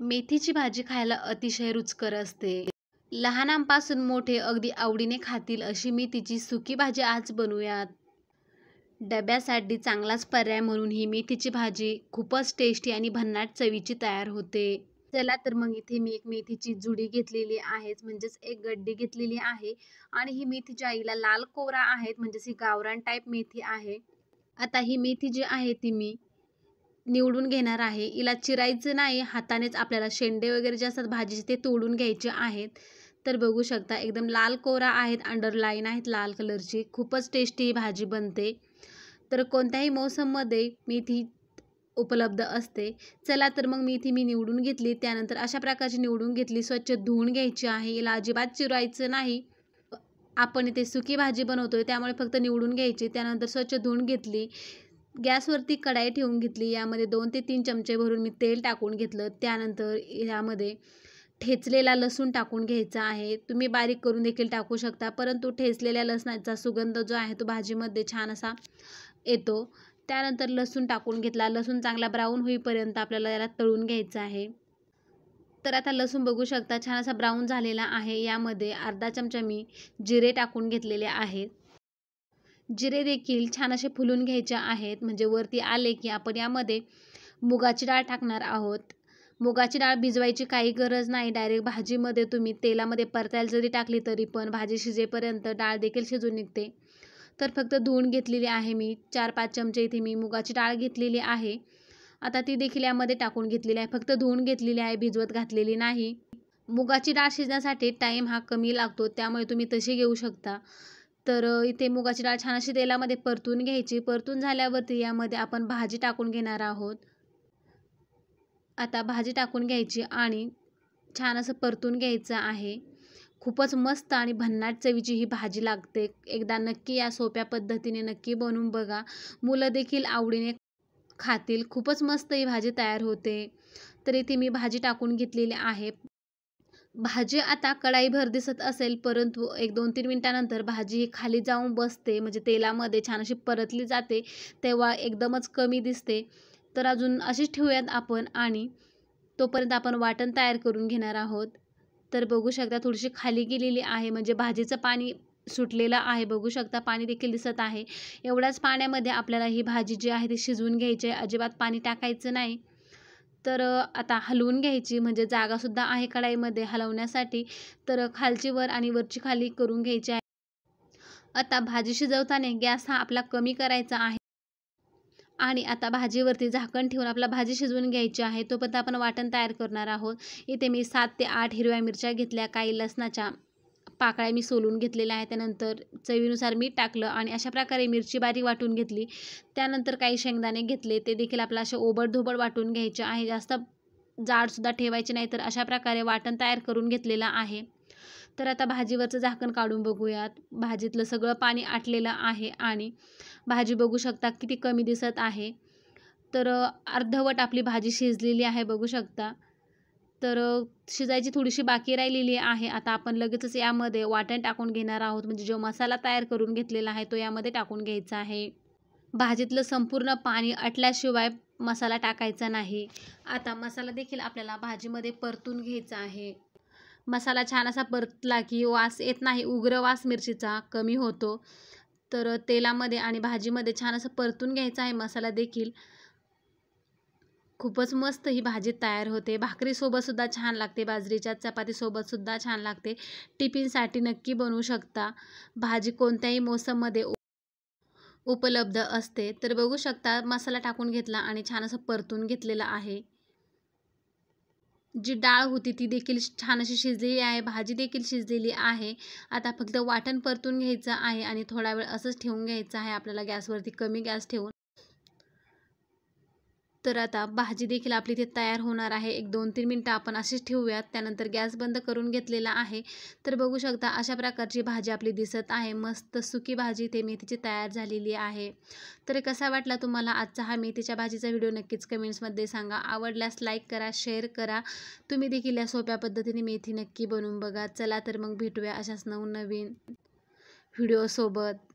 मेथीची भाजी खायला अतिशय रुचकर असते. लहानांपासून मोठे अगदी आवडीने खातील अशी मेथीची सुकी भाजी आज बनवूयात. डब्यासाठी चांगलाच पर्याय म्हणून ही मेथीची भाजी खूपच टेस्टी आणि भन्नाट चवीची तयार होते. चला तर मग इथे मी एक मेथीची जुडी घेतलेली आहे, म्हणजेच एक गड्डी घेतलेली आहे आणि ही मेथीच्या आईला लाल कोवरा आहेत, म्हणजेच ही गावरान टाईप मेथी आहे. आता ही मेथी जी आहे ती मी निवडून घेणार आहे. हिला चिरायचं नाही, हातानेच आपल्याला शेंडे वगैरे जे असतात भाजीचे ते तोडून घ्यायचे आहेत. तर बघू शकता एकदम लाल कोरा आहेत, अंडरलाईन आहेत लाल कलरची. खूपच टेस्टी ही भाजी बनते. तर कोणत्याही मोसममध्ये मेथी उपलब्ध असते. चला तर मग मेथी मी निवडून घेतली. त्यानंतर अशा प्रकारची निवडून घेतली, स्वच्छ धुवून घ्यायची आहे. हिला अजिबात चिरायचं नाही. आपण इथे सुकी भाजी बनवतोय त्यामुळे फक्त निवडून घ्यायची. त्यानंतर स्वच्छ धुवून घेतली. गॅसवरती कढाई ठेवून घेतली. यामध्ये 2 ते 3 चमचे भरून मी तेल टाकून घेतलं. त्यानंतर यामध्ये ठेचलेला लसूण टाकून घ्यायचा आहे. तुम्ही बारीक करून देखील टाकू शकता, परंतु ठेचलेल्या लसणाचा सुगंध जो आहे तो भाजीमध्ये छान असा येतो. त्यानंतर लसूण टाकून घेतला. लसूण चांगला ब्राऊन होईपर्यंत आपल्याला याला तळून घ्यायचं आहे. तर आता लसूण बघू शकता छान असा ब्राऊन झालेला आहे. यामध्ये अर्धा चमचा मी जिरे टाकून घेतलेले आहेत. जिरे देखील छान असे फुलून घ्यायचे आहेत. म्हणजे वरती आले की आपण यामध्ये मुगाची डाळ टाकणार आहोत. मुगाची डाळ भिजवायची काही गरज नाही. डायरेक्ट भाजीमध्ये तुम्ही तेलामध्ये परतायला जरी टाकली तरी पण भाजी शिजेपर्यंत डाळ देखील शिजून निघते. तर फक्त धुवून घेतलेली आहे मी. 4-5 चमचे इथे मी मुगाची डाळ घेतलेली आहे. आता ती देखील यामध्ये टाकून घेतलेली आहे. फक्त धुवून घेतलेली आहे, भिजवत घातलेली नाही. मुगाची डाळ शिजण्यासाठी टाईम हा कमी लागतो, त्यामुळे तुम्ही तशी घेऊ शकता. तर इथे मुगाची डाळ छान अशी तेलामध्ये परतून घ्यायची. परतून झाल्यावरती यामध्ये आपण भाजी टाकून घेणार आहोत. आता भाजी टाकून घ्यायची आणि छान असं परतून घ्यायचं आहे. खूपच मस्त आणि भन्नाट चवीची ही भाजी लागते. एकदा नक्की या सोप्या पद्धतीने नक्की बनवून बघा. मुलं देखील आवडीने खातील. खूपच मस्त ही भाजी तयार होते. तर इथे मी भाजी टाकून घेतलेली आहे. भाजी आता कढाईभर दिसत असेल, परंतु 1-2-3 मिनिटानंतर भाजी खाली जाऊन बसते, म्हणजे तेलामध्ये छान अशी परतली जाते, तेव्हा एकदमच कमी दिसते. तर अजून अशीच ठेवूयात आपण आणि तोपर्यंत आपण वाटण तयार करून घेणार आहोत. तर बघू शकता थोडीशी खाली गेलेली आहे, म्हणजे भाजीचं पाणी सुटलेलं आहे. बघू शकता पाणी देखील दिसत आहे. एवढ्याच पाण्यामध्ये आपल्याला ही भाजी जी आहे ती शिजवून घ्यायची आहे. अजिबात पाणी टाकायचं नाही. तर आता हलवून घ्यायची, म्हणजे जागासुद्धा आहे कढाईमध्ये हलवण्यासाठी. तर खालची वर आणि वरची खाली करून घ्यायची आहे. आता भाजी शिजवताना गॅस हा आपला कमी करायचा आहे आणि आता भाजीवरती झाकण ठेवून आपला भाजी शिजवून घ्यायची आहे. तोपर्यंत आपण वाटण तयार करणार आहोत. इथे मी 7 ते 8 हिरव्या मिरच्या घेतल्या. काही लसणाच्या पाकळ्या मी सोलून घेतलेल्या आहेत. त्यानंतर चवीनुसार मीठ टाकलं आणि अशा प्रकारे मिरची बारीक वाटून घेतली. त्यानंतर काही शेंगदाणे घेतले, ते देखील आपलं असे ओबडधोबड वाटून घ्यायचे आहे. जास्त जाडसुद्धा ठेवायचे नाही. तर अशा प्रकारे वाटण तयार करून घेतलेलं आहे. तर आता भाजीवरचं झाकण काढून बघूयात. भाजीतलं सगळं पाणी आटलेलं आहे आणि भाजी बघू शकता किती कमी दिसत आहे. तर अर्धवट आपली भाजी शिजलेली आहे बघू शकता. तर शिजायची थोडीशी बाकी राहिलेली आहे. आता आपण लगेचच यामध्ये वाटण टाकून घेणार आहोत, म्हणजे जो मसाला तयार करून घेतलेला आहे तो यामध्ये टाकून घ्यायचा आहे. भाजीतलं संपूर्ण पाणी आटल्याशिवाय मसाला टाकायचा नाही. आता मसाला देखील आपल्याला भाजीमध्ये परतून घ्यायचा आहे. मसाला छान असा परतला की वास येत नाही, उग्र वास मिरचीचा कमी होतो. तर तेलामध्ये आणि भाजीमध्ये छान असं परतून घ्यायचं आहे मसाला देखील. खूपच मस्त ही भाजी तयार होते. भाकरीसोबतसुद्धा छान लागते, बाजरीच्या चपातीसोबतसुद्धा छान लागते. टिफिनसाठी नक्की बनवू शकता. भाजी कोणत्याही मोसममध्ये उपलब्ध असते. तर बघू शकता मसाला टाकून घेतला आणि छान असं परतून घेतलेलं आहे. जी डाळ होती ती देखील छान अशी शिजलेली आहे. भाजी देखील शिजलेली आहे. आता फक्त वाटण परतून घ्यायचं आहे आणि थोडा वेळ असंच ठेवून घ्यायचं आहे आपल्याला गॅसवरती कमी गॅस ठेवून. तर आता भाजी देखील आपली इथे तयार होणार आहे. 1-2-3 मिनटं आपण अशीच ठेवूयात. त्यानंतर गॅस बंद करून घेतलेला आहे. तर बघू शकता अशा प्रकारची भाजी आपली दिसत आहे. मस्त सुकी भाजी इथे मेथीची तयार झालेली आहे. तर कसा वाटला तुम्हाला आजचा हा मेथीच्या भाजीचा व्हिडिओ नक्कीच कमेंट्समध्ये सांगा. आवडल्यास लाईक करा, शेअर करा. तुम्ही देखील या सोप्या पद्धतीने मेथी नक्की बनवून बघा. चला तर मग भेटूया अशाच नवनवीन व्हिडिओसोबत.